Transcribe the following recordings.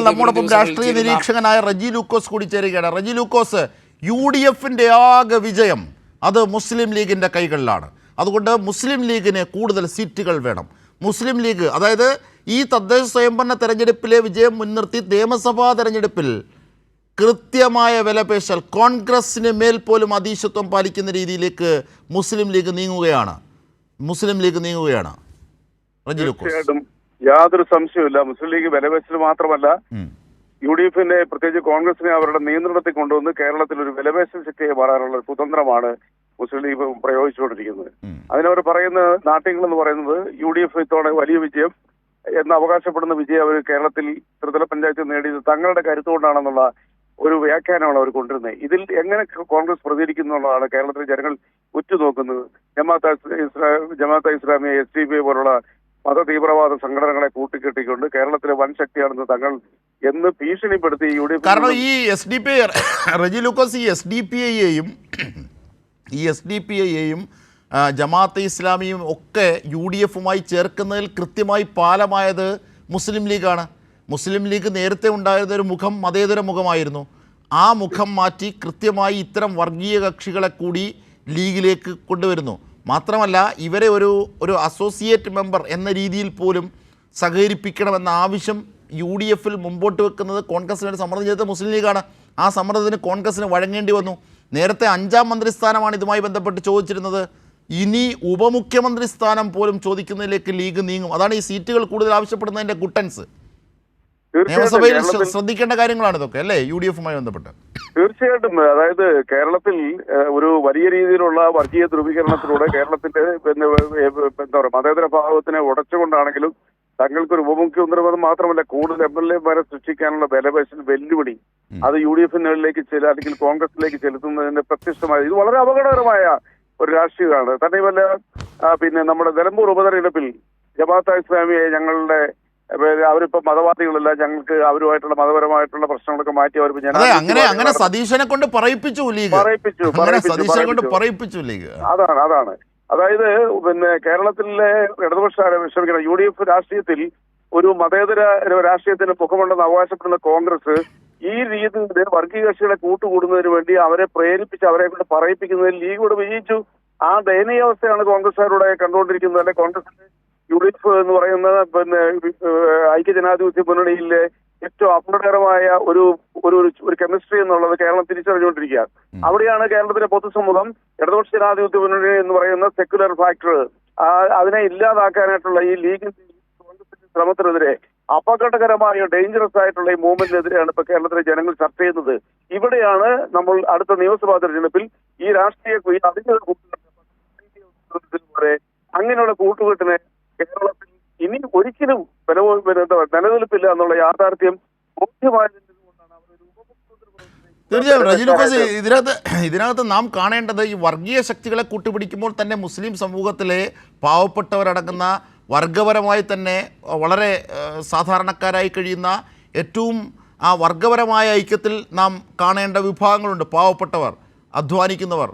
നമ്മോടൊപ്പം രാഷ്ട്രീയ നിരീക്ഷകനായ റജി ലൂക്കോസ് കൂടി ചേരുകയാണ്. റജി ലൂക്കോസ്, UDFന്റെ ആകെ വിജയം അത് മുസ്ലിം ലീഗിൻ്റെ കൈകളിലാണ്. അതുകൊണ്ട് മുസ്ലിം ലീഗിന് കൂടുതൽ സീറ്റുകൾ വേണം. മുസ്ലിം ലീഗ്, അതായത് ഈ തദ്ദേശ സ്വയംഭരണ തെരഞ്ഞെടുപ്പിലെ വിജയം മുൻനിർത്തി നിയമസഭാ തെരഞ്ഞെടുപ്പിൽ കൃത്യമായ വിലപേശൽ, കോൺഗ്രസിന് മേൽ പോലും അധീശത്വം പാലിക്കുന്ന രീതിയിലേക്ക് മുസ്ലിം ലീഗ് നീങ്ങുകയാണ്. തീർച്ചയായിട്ടും യാതൊരു സംശയമില്ല. മുസ്ലിം ലീഗ് വിലപേശൽ മാത്രമല്ല, UDFന്റെ പ്രത്യേകിച്ച് കോൺഗ്രസിനെ അവരുടെ നിയന്ത്രണത്തിൽ കൊണ്ടുവന്ന് കേരളത്തിൽ ഒരു വിലപേശൽ ശക്തിയെ മാറാനുള്ള ഒരു കുതന്ത്രമാണ് മുസ്ലിം ലീഗ് പ്രയോഗിച്ചുകൊണ്ടിരിക്കുന്നത്. അതിനവർ പറയുന്ന നാട്യങ്ങൾ എന്ന് പറയുന്നത് UDF ഇത്തവണ വലിയ വിജയം എന്ന് അവകാശപ്പെടുന്ന വിജയം അവർ കേരളത്തിൽ ത്രിതല പഞ്ചായത്തിൽ നേടിയത് തങ്ങളുടെ കരുത്തുകൊണ്ടാണെന്നുള്ള ഒരു വ്യാഖ്യാനമാണ് അവർ കൊണ്ടിരുന്നത്. ഇതിൽ എങ്ങനെ കോൺഗ്രസ് പ്രതികരിക്കുന്നുള്ളതാണ് കേരളത്തിലെ ജനങ്ങൾ ഉറ്റുനോക്കുന്നത്. ജമാഅത്തെ ഇസ്ലാമി, SDPI പോലുള്ള മത തീവ്രവാദ സംഘടനകളെ കൂട്ടിക്കെട്ടിക്കൊണ്ട് കേരളത്തിലെ വൻ ശക്തിയാണെന്ന് തങ്ങൾ എന്ന് ഭീഷണിപ്പെടുത്തി UDF. കാരണം ഈ SDPI, റജി ലൂക്കോസ്, ഈ SDPIയെയും ജമാഅത്തെ ഇസ്ലാമിയും ഒക്കെ UDFുമായി ചേർക്കുന്നതിൽ കൃത്യമായി പാലമായത് മുസ്ലിം ലീഗാണ്. മുസ്ലിം ലീഗ് നേരത്തെ ഉണ്ടായിരുന്ന ഒരു മുഖം മതേതര മുഖമായിരുന്നു. ആ മുഖം മാറ്റി കൃത്യമായി ഇത്തരം വർഗീയ കക്ഷികളെ കൂടി ലീഗിലേക്ക് കൊണ്ടുവരുന്നു. മാത്രമല്ല, ഇവരെ ഒരു അസോസിയേറ്റ് മെമ്പർ എന്ന രീതിയിൽ പോലും സഹകരിപ്പിക്കണമെന്ന ആവശ്യം UDFിൽ മുമ്പോട്ട് വെക്കുന്നത് കോൺഗ്രസിന് സമ്മർദ്ദം ചെയ്തത് മുസ്ലിം ലീഗാണ്. ആ സമ്മർദ്ദത്തിന് കോൺഗ്രസിന് വഴങ്ങേണ്ടി വന്നു. നേരത്തെ 5ാം മന്ത്രിസ്ഥാനമാണ് ഇതുമായി ബന്ധപ്പെട്ട് ചോദിച്ചിരുന്നത്. ഇനി ഉപമുഖ്യമന്ത്രി സ്ഥാനം പോലും ചോദിക്കുന്നതിലേക്ക് ലീഗ് നീങ്ങും. അതാണ് ഈ സീറ്റുകൾ കൂടുതൽ ആവശ്യപ്പെടുന്നതിൻ്റെ ഗുട്ടൻസ്. നിയമസഭയിൽ ശ്രദ്ധിക്കേണ്ട കാര്യങ്ങളാണ് ഇതൊക്കെ, അല്ലേ, UDFുമായി ബന്ധപ്പെട്ട്? തീർച്ചയായിട്ടും. അതായത് കേരളത്തിൽ ഒരു വലിയ രീതിയിലുള്ള വർഗീയ ധ്രുവീകരണത്തിലൂടെ കേരളത്തിന്റെ എന്താ പറയുക മതേതര ഭാവത്തിനെ ഉടച്ചുകൊണ്ടാണെങ്കിലും തങ്ങൾക്കൊരു ഉപമുഖ്യമന്ത്രി പദം മാത്രമല്ല കൂടുതൽ MLA-മാരെ സൃഷ്ടിക്കാനുള്ള വെല്ലുവിളി അത് UDFിലേക്ക് അല്ലെങ്കിൽ കോൺഗ്രസിലേക്ക് ചെലുത്തുന്നതിന്റെ പ്രത്യക്ഷമായ ഇത് വളരെ അപകടകരമായ ഒരു രാഷ്ട്രീയമാണ്. തന്നെയുമല്ല, പിന്നെ നമ്മുടെ നിലമ്പൂർ ഉപതെരഞ്ഞെടുപ്പിൽ ജമാഅത്തെ ഇസ്ലാമിയെ ഞങ്ങളുടെ അവരിപ്പോ മതവാദികളല്ല, ഞങ്ങൾക്ക് അവരുമായിട്ടുള്ള മതപരമായിട്ടുള്ള പ്രശ്നങ്ങളൊക്കെ മാറ്റി അവർ അങ്ങനെ സതീശനെ കൊണ്ട് പറയിപ്പിച്ചു. അതാണ് അതായത് പിന്നെ കേരളത്തിലെ ഇടതുപക്ഷ UDF രാഷ്ട്രീയത്തിൽ ഒരു മതേതര രാഷ്ട്രീയത്തിന് മുഖമുണ്ടെന്ന് അവകാശപ്പെടുന്ന കോൺഗ്രസ് ഈ രീതിയിൽ വർഗീയ കക്ഷികളെ കൂട്ടുകൂടുന്നതിന് വേണ്ടി അവരെ പ്രേരിപ്പിച്ച് അവരെ കൊണ്ട് പറയിപ്പിക്കുന്നതിൽ ലീഗോട് വിജയിച്ചു. ആ ദയനീയാവസ്ഥയാണ് കോൺഗ്രസ്സുകാരുടെ കണ്ടുകൊണ്ടിരിക്കുന്നത്. അല്ലെ, കോൺഗ്രസിന്റെ UDF എന്ന് പറയുന്ന പിന്നെ ഐക്യജനാധിപത്യ മുന്നണിയിലെ ഏറ്റവും അപകടകരമായ ഒരു കെമിസ്ട്രി എന്നുള്ളത് കേരളം തിരിച്ചറിഞ്ഞുകൊണ്ടിരിക്കുകയാണ്. അവിടെയാണ് കേരളത്തിലെ പൊതുസമൂഹം ഇടതുപക്ഷ ജനാധിപത്യ മുന്നണി എന്ന് പറയുന്ന സെക്യുലർ ഫാക്ടർ അതിനെ ഇല്ലാതാക്കാനായിട്ടുള്ള ഈ ലീഗിന്റെ കോൺഗ്രസിന്റെ ശ്രമത്തിനെതിരെ അപകടകരമായ ഡേഞ്ചറസ് ആയിട്ടുള്ള ഈ മൂവ്മെന്റിനെതിരെയാണ് ഇപ്പൊ കേരളത്തിലെ ജനങ്ങൾ ചർച്ച ചെയ്യുന്നത്. ഇവിടെയാണ് നമ്മൾ അടുത്ത നിയമസഭാ തെരഞ്ഞെടുപ്പിൽ ഈ രാഷ്ട്രീയ അതിന്റെ അങ്ങനെയുള്ള കൂട്ടുകെട്ടിനെ കേരളത്തിൽ ഇനി ഒരിക്കലും നിലനിൽപ്പില്ല എന്നുള്ള യാഥാർത്ഥ്യം ബോധ്യമായതിന്റെ കൊണ്ടാണ് അവരൊരു ഉപമുഖ്യമന്ത്രി. തീർച്ചയായും റജി ലൂക്കോസ്, ഇതിനകത്ത് നാം കാണേണ്ടത് ഈ വർഗീയ ശക്തികളെ കൂട്ടുപിടിക്കുമ്പോൾ തന്നെ മുസ്ലിം സമൂഹത്തിലെ പാവപ്പെട്ടവരടങ്ങുന്ന വർഗപരമായി തന്നെ വളരെ സാധാരണക്കാരായി കഴിയുന്ന ഏറ്റവും ആ വർഗപരമായ ഐക്യത്തിൽ നാം കാണേണ്ട വിഭാഗങ്ങളുണ്ട്. പാവപ്പെട്ടവർ, അധ്വാനിക്കുന്നവർ,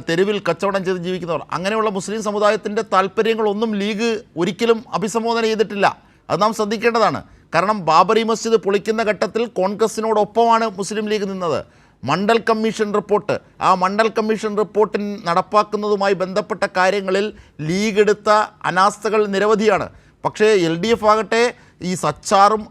തെരുവിൽ കച്ചവടം ചെയ്ത് ജീവിക്കുന്നവർ. അങ്ങനെയുള്ള മുസ്ലിം സമുദായത്തിൻ്റെ താല്പര്യങ്ങളൊന്നും ലീഗ് ഒരിക്കലും അഭിസംബോധന ചെയ്തിട്ടില്ല. അത് നാം ശ്രദ്ധിക്കേണ്ടതാണ്. കാരണം ബാബറി മസ്ജിദ് പൊളിക്കുന്ന ഘട്ടത്തിൽ കോൺഗ്രസിനോടൊപ്പമാണ് മുസ്ലിം ലീഗ് നിന്നത്. മണ്ഡൽ കമ്മീഷൻ റിപ്പോർട്ട്, ആ മണ്ഡൽ കമ്മീഷൻ റിപ്പോർട്ടിൽ നടപ്പാക്കുന്നതുമായി ബന്ധപ്പെട്ട കാര്യങ്ങളിൽ ലീഗ് എടുത്ത അനാസ്ഥകൾ നിരവധിയാണ്. പക്ഷേ LDF ആകട്ടെ ഈ സച്ചാറും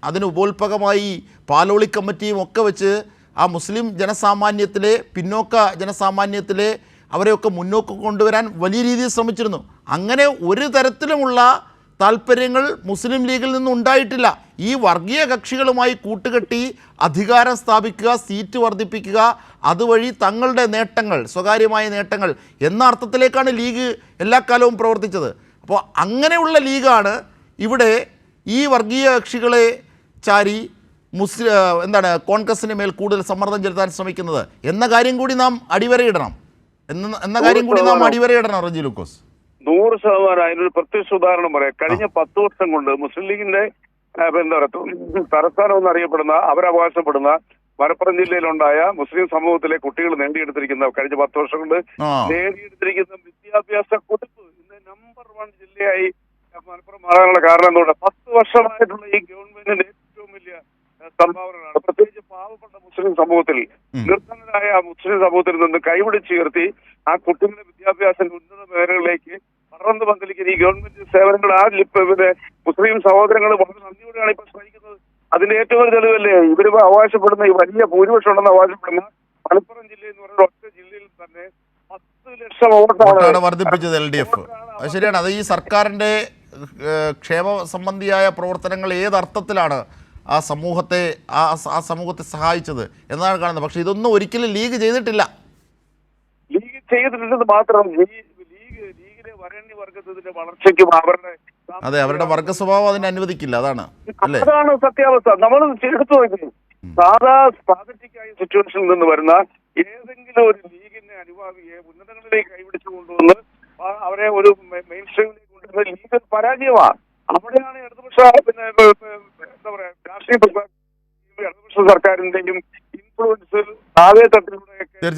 അതിന് ഉപോത്പകമായി പാലോളി കമ്മിറ്റിയും ഒക്കെ വെച്ച് ആ മുസ്ലിം ജനസാമാന്യത്തിലെ പിന്നോക്ക ജനസാമാന്യത്തിലെ അവരെയൊക്കെ മുന്നോട്ട് കൊണ്ടുവരാൻ വലിയ രീതിയിൽ ശ്രമിച്ചിരുന്നു. അങ്ങനെ ഒരു തരത്തിലുമുള്ള താല്പര്യങ്ങൾ മുസ്ലിം ലീഗിൽ നിന്നും ഉണ്ടായിട്ടില്ല. ഈ വർഗീയ കക്ഷികളുമായി കൂട്ടുകെട്ടി അധികാരം സ്ഥാപിക്കുക, സീറ്റ് വർദ്ധിപ്പിക്കുക, അതുവഴി തങ്ങളുടെ നേട്ടങ്ങൾ, സ്വകാര്യമായ നേട്ടങ്ങൾ എന്ന അർത്ഥത്തിലേക്കാണ് ലീഗ് എല്ലാ കാലവും പ്രവർത്തിച്ചത്. അപ്പോൾ അങ്ങനെയുള്ള ലീഗാണ് ഇവിടെ ഈ വർഗീയ കക്ഷികളെ ചാരി കോൺഗ്രസിന് മേൽ കൂടുതൽ സമ്മർദ്ദം ചെലുത്താൻ ശ്രമിക്കുന്നത് എന്ന കാര്യം കൂടി നാം അടിവരയിടണം റജി ലൂക്കോസ്. 100% അതിനൊരു പ്രത്യക്ഷ ഉദാഹരണം പറയാം. കഴിഞ്ഞ 10 വർഷം കൊണ്ട് മുസ്ലിം ലീഗിന്റെ തലസ്ഥാനം എന്നറിയപ്പെടുന്ന അവരവകാശപ്പെടുന്ന മലപ്പുറം ജില്ലയിലുണ്ടായ മുസ്ലിം സമൂഹത്തിലെ കുട്ടികൾ നേടിയെടുത്തിരിക്കുന്ന കഴിഞ്ഞ 10 വർഷം കൊണ്ട് നേടിയെടുത്തിരിക്കുന്ന വിദ്യാഭ്യാസ കുതിപ്പ് ഇന്ന് നമ്പർ 1 ജില്ലയായി മലപ്പുറം മാറാനുള്ള കാരണം എന്തുകൊണ്ട് 10 വർഷമായിട്ടുള്ള ഈ ഗവൺമെന്റിന്റെ ഏറ്റവും വലിയ സംഭാവനകളാണ്. പ്രത്യേകിച്ച് പാവപ്പെട്ട മുസ്ലിം സമൂഹത്തിൽ, നിർധനരായ മുസ്ലിം സമൂഹത്തിൽ നിന്ന് കൈപിടിച്ചുയർത്തി ആ കുട്ടികളുടെ വിദ്യാഭ്യാസ ഉന്നത മേഖലകളിലേക്ക് പറന്ന് പന്തലിക്കുന്ന ഈ ഗവൺമെന്റ് സേവനങ്ങൾ പിന്നെ മുസ്ലിം സഹോദരങ്ങൾ വളരെ നന്ദിയോടെയാണ് ഇപ്പൊ ശ്രമിക്കുന്നത്. അതിന്റെ ഏറ്റവും ഒരു തെളിവല്ലേ ഇവര് അവകാശപ്പെടുന്ന ഈ വലിയ ഭൂരിപക്ഷം ഉണ്ടെന്ന് അവകാശപ്പെടുന്ന മലപ്പുറം ജില്ല എന്ന് പറയുന്ന ഒറ്റ ജില്ലയിൽ തന്നെ 10 ലക്ഷം വോട്ടാണ് വർദ്ധിപ്പിച്ചത് LDF. അത് ശരിയാണ്. അത് ഈ സർക്കാരിൻ്റെ ക്ഷേമ സംബന്ധിയായ പ്രവർത്തനങ്ങൾ ഏതർത്ഥത്തിലാണ് ആ സമൂഹത്തെ സഹായിച്ചത് എന്നാണ് കാണുന്നത്. പക്ഷെ ഇതൊന്നും ഒരിക്കലും ലീഗ് ചെയ്തിട്ടില്ല. ലീഗ് ചെയ്തിട്ടില്ലെന്ന് മാത്രം ലീഗിലെ വരേണ്യവർഗത്തിന്റെ വളർച്ചയ്ക്കും അവരുടെ വർഗ സ്വഭാവം അതിനെ അനുവദിക്കില്ല. അതാണ് സത്യാവസ്ഥ. നമ്മൾ എടുത്തു നോക്കുന്നത് സാധാ സ്ട്രാറ്റജിക്കായ സിറ്റുവേഷനിൽ നിന്ന് വരുന്ന ഏതെങ്കിലും ഒരു ലീഗിന്റെ അനുഭാവിയെ ഉന്നതങ്ങളിലേക്ക് കൈപിടിച്ചു കൊണ്ടുവന്ന് അവരെ ഒരു മെയിൻ സ്ട്രീമിലേക്ക് കൊണ്ടുവരുന്ന ലീഗ് പരാജയമാണ്. അവിടെയാണ് ഇടതുപക്ഷ എന്താ പറയാ രാഷ്ട്രീയ ഇടതുപക്ഷ സർക്കാരിന്റെയും ഇൻഫ്ലുവൻസ് താഴെ തട്ടിലൂടെയൊക്കെ